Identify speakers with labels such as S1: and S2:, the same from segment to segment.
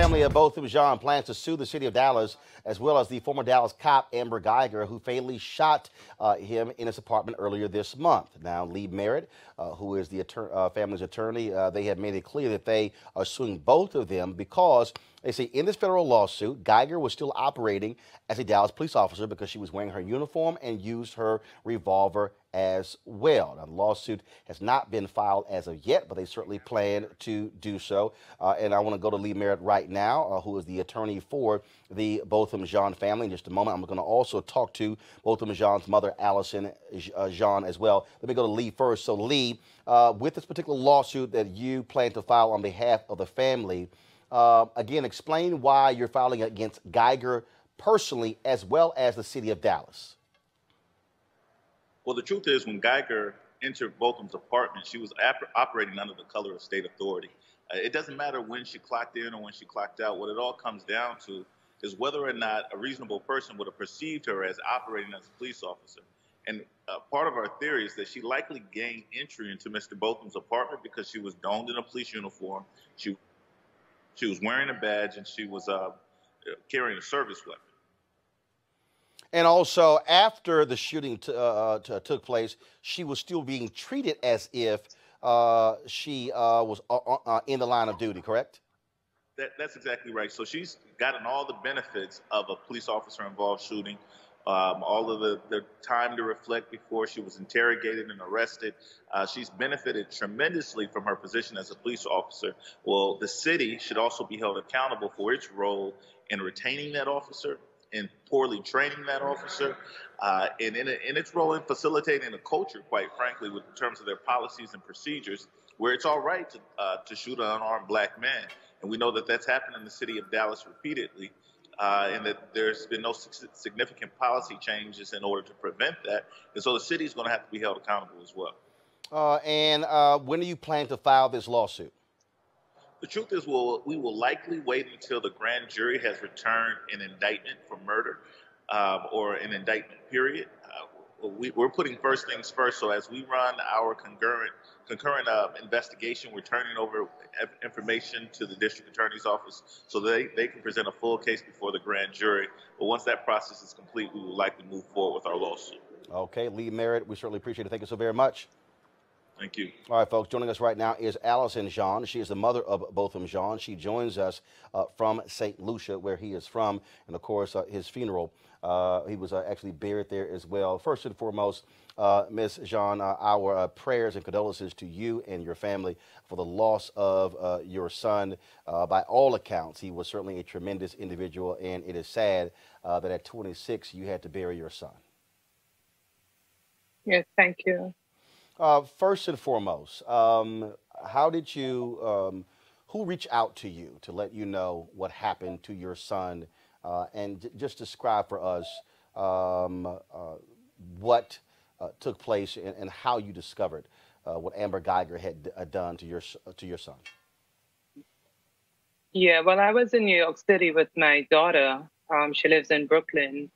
S1: family of Botham Jean plans to sue the city of Dallas as well as the former Dallas cop Amber Guyger, who fatally shot him in his apartment earlier this month. Now, Lee Merritt, who is the family's attorney, they have made it clear that they are suing both of them because they say in this federal lawsuit, Guyger was still operating as a Dallas police officer because she was wearing her uniform and used her revolver as well. Now, the lawsuit has not been filed as of yet, but they certainly plan to do so. And I want to go to Lee Merritt right now, who is the attorney for the Botham Jean family. In just a moment, I'm going to also talk to Botham Jean's mother, Allison Jean, as well. Let me go to Lee first. So, Lee, with this particular lawsuit that you plan to file on behalf of the family, again, explain why you're filing against Guyger personally as well as the city of Dallas.
S2: Well, the truth is, when Guyger entered Botham's apartment, she was operating under the color of state authority. It doesn't matter when she clocked in or when she clocked out. What it all comes down to is whether or not a reasonable person would have perceived her as operating as a police officer. And part of our theory is that she likely gained entry into Mr. Botham's apartment because she was donned in a police uniform. She was wearing a badge, and she was carrying a service weapon.
S1: And also, after the shooting took place, she was still being treated as if she was in the line of duty, correct?
S2: That's exactly right. So she's gotten all the benefits of a police officer-involved shooting, all of the time to reflect before she was interrogated and arrested. She's benefited tremendously from her position as a police officer. Well, the city should also be held accountable for its role in retaining that officer, in poorly training that officer, and in its role in facilitating a culture, quite frankly, in terms of their policies and procedures, where it's all right to shoot an unarmed black man. And we know that that's happened in the city of Dallas repeatedly, and that there's been no significant policy changes in order to prevent that. And so the city is going to have to be held accountable as well.
S1: And when do you plan to file this lawsuit?
S2: The truth is, we will likely wait until the grand jury has returned an indictment for murder or an indictment period. We're putting first things first. So as we run our concurrent investigation, we're turning over information to the district attorney's office so they can present a full case before the grand jury. But once that process is complete, we will likely move forward with our lawsuit. Okay,
S1: Lee Merritt, we certainly appreciate it. Thank you so very much.
S2: Thank you.
S1: All right, folks, joining us right now is Allison Jean. She is the mother of Botham Jean. She joins us from St. Lucia, where he is from, and, of course, his funeral. He was actually buried there as well. First and foremost, Ms. Jean, our prayers and condolences to you and your family for the loss of your son. By all accounts, he was certainly a tremendous individual, and it is sad that at 26 you had to bury your son.
S3: Yes, thank you.
S1: First and foremost, how did you, who reached out to you to let you know what happened to your son? And just describe for us what took place and how you discovered what Amber Guyger had done to your son.
S3: Yeah, well, I was in New York City with my daughter. She lives in Brooklyn.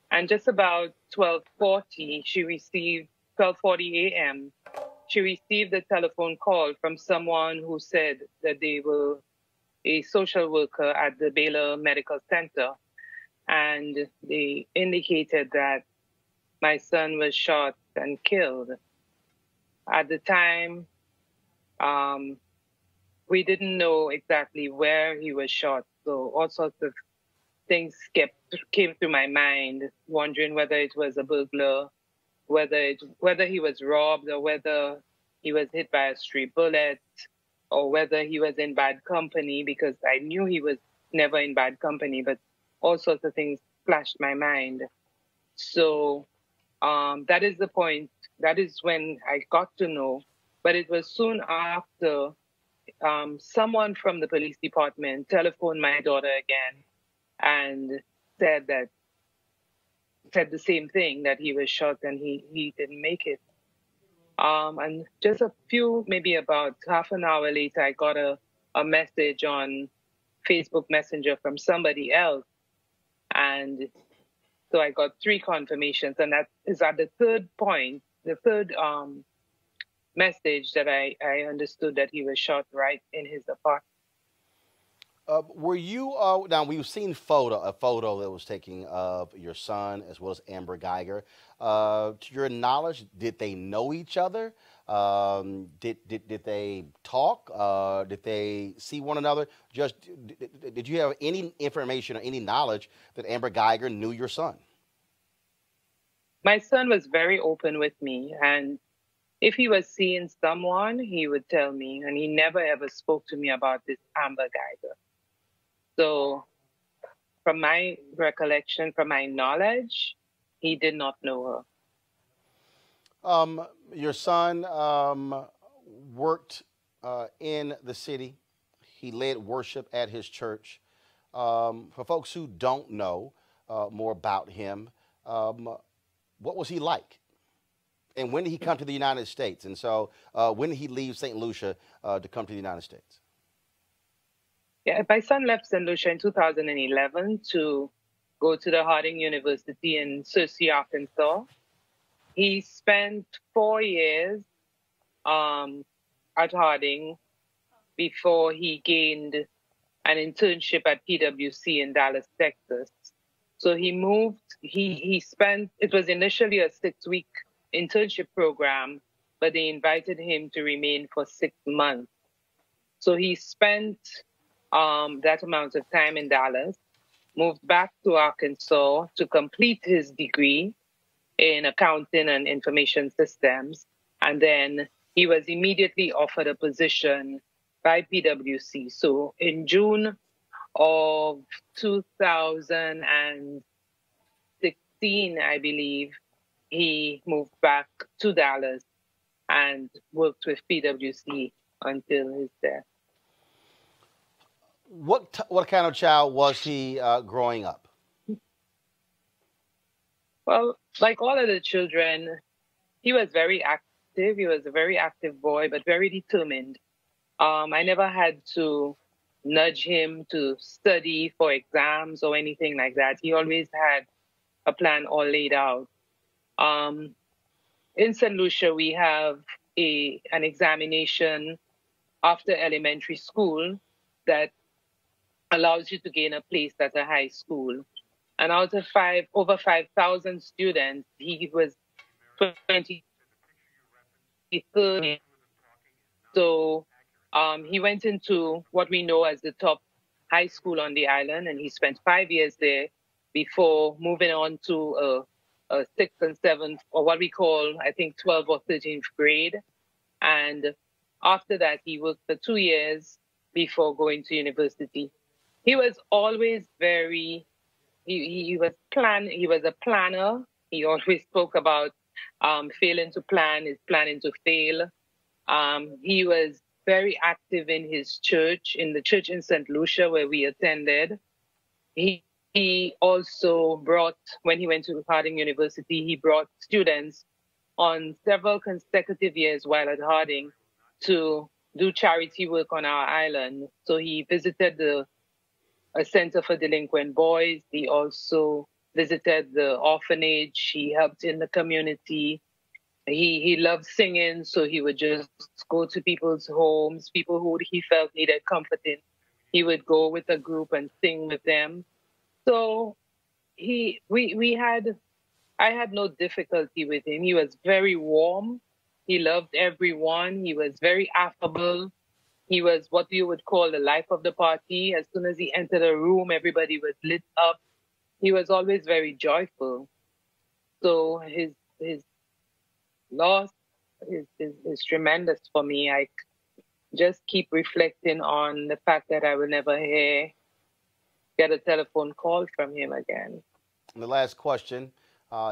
S3: And just about 12:40, 12:40 a.m., she received a telephone call from someone who said that they were a social worker at the Baylor Medical Center. And they indicated that my son was shot and killed. At the time, we didn't know exactly where he was shot. So all sorts of things came through my mind, wondering whether it was a burglar, whether he was robbed, or whether he was hit by a stray bullet, or whether he was in bad company, because I knew he was never in bad company, but all sorts of things flashed my mind. So that is the point. That is when I got to know. But it was soon after someone from the police department telephoned my daughter again and said the same thing, that he was shot and he didn't make it. And just maybe about half an hour later, I got a message on Facebook Messenger from somebody else. And so I got 3 confirmations. And that is at the third point, the third message, that I understood that he was shot right in his apartment.
S1: Were you now? We've seen a photo that was taken of your son as well as Amber Guyger. To your knowledge, did they know each other? Did they talk? Did they see one another? Just did you have any information or any knowledge that Amber Guyger knew your son?
S3: My son was very open with me, and if he was seeing someone, he would tell me, and he never ever spoke to me about this Amber Guyger. So, from my recollection, from my knowledge, he did not know her.
S1: Your son worked in the city. He led worship at his church. For folks who don't know more about him, what was he like? And when did he come to the United States? And so when did he leave St. Lucia to come to the United States?
S3: Yeah, my son left St. Lucia in 2011 to go to the Harding University in Searcy, Arkansas. He spent 4 years at Harding before he gained an internship at PwC in Dallas, Texas. So he moved, he spent, it was initially a 6-week internship program, but they invited him to remain for 6 months. So he spent that amount of time in Dallas, moved back to Arkansas to complete his degree in accounting and information systems. And then he was immediately offered a position by PwC. So in June of 2016, I believe, he moved back to Dallas and worked with PwC until his death.
S1: What kind of child was he growing up?
S3: Well, like all of the children, he was very active. He was a very active boy, but very determined. I never had to nudge him to study for exams or anything like that. He always had a plan all laid out. In St. Lucia, we have an examination after elementary school that allows you to gain a place at a high school. And out of over 5,000 students, he was 23rd. So he went into what we know as the top high school on the island, and he spent 5 years there before moving on to a 6th and 7th, or what we call, I think, 12th or 13th grade. And after that, he worked for 2 years before going to university. He was always very, he was a planner. He always spoke about failing to plan is planning to fail. He was very active in his church, in the church in St. Lucia where we attended. He also brought, when he went to Harding University, he brought students on several consecutive years while at Harding to do charity work on our island. So he visited a center for delinquent boys. He also visited the orphanage. He helped in the community. He loved singing, so he would just go to people's homes, people who he felt needed comforting. He would go with a group and sing with them. So I had no difficulty with him. He was very warm. He loved everyone. He was very affable. He was what you would call the life of the party. As soon as he entered a room, everybody was lit up. He was always very joyful. So his loss is tremendous for me. I just keep reflecting on the fact that I will never get a telephone call from him again.
S1: And the last question,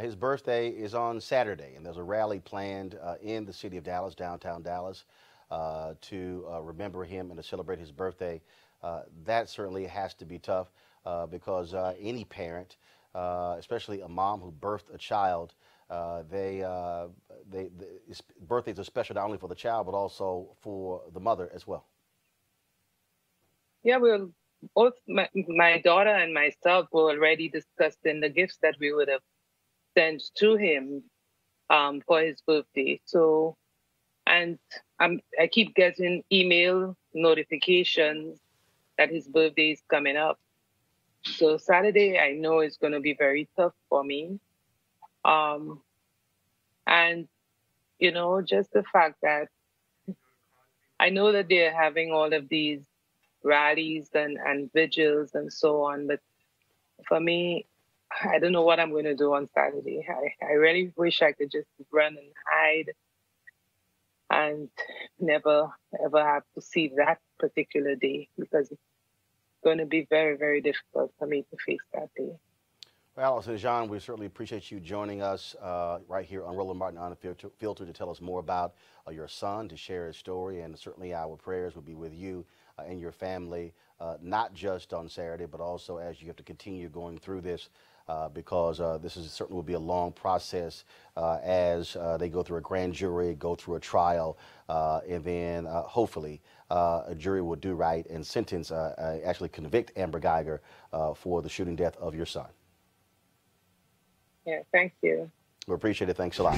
S1: his birthday is on Saturday, and there's a rally planned in the city of Dallas, downtown Dallas, to remember him and to celebrate his birthday. That certainly has to be tough because any parent, especially a mom who birthed a child, birthdays are special not only for the child but also for the mother as well.
S3: Yeah, both my daughter and myself were already discussing the gifts that we would have sent to him for his birthday. So, and I keep getting email notifications that his birthday is coming up. So Saturday, I know it's going to be very tough for me. And, you know, just the fact that I know that they're having all of these rallies and vigils and so on, but for me, I don't know what I'm going to do on Saturday. I really wish I could just run and hide and never, ever have to see that particular day, because it's going to be very, very difficult for me to face that day.
S1: Well, Allison Jean, we certainly appreciate you joining us right here on Roland Martin Unfiltered to tell us more about your son, to share his story, and certainly our prayers will be with you and your family, not just on Saturday, but also as you have to continue going through this, because this certainly will be a long process as they go through a grand jury, go through a trial, and then hopefully a jury will do right and sentence, actually convict Amber Guyger for the shooting death of your son.
S3: Yeah, thank you.
S1: We appreciate it. Thanks a lot.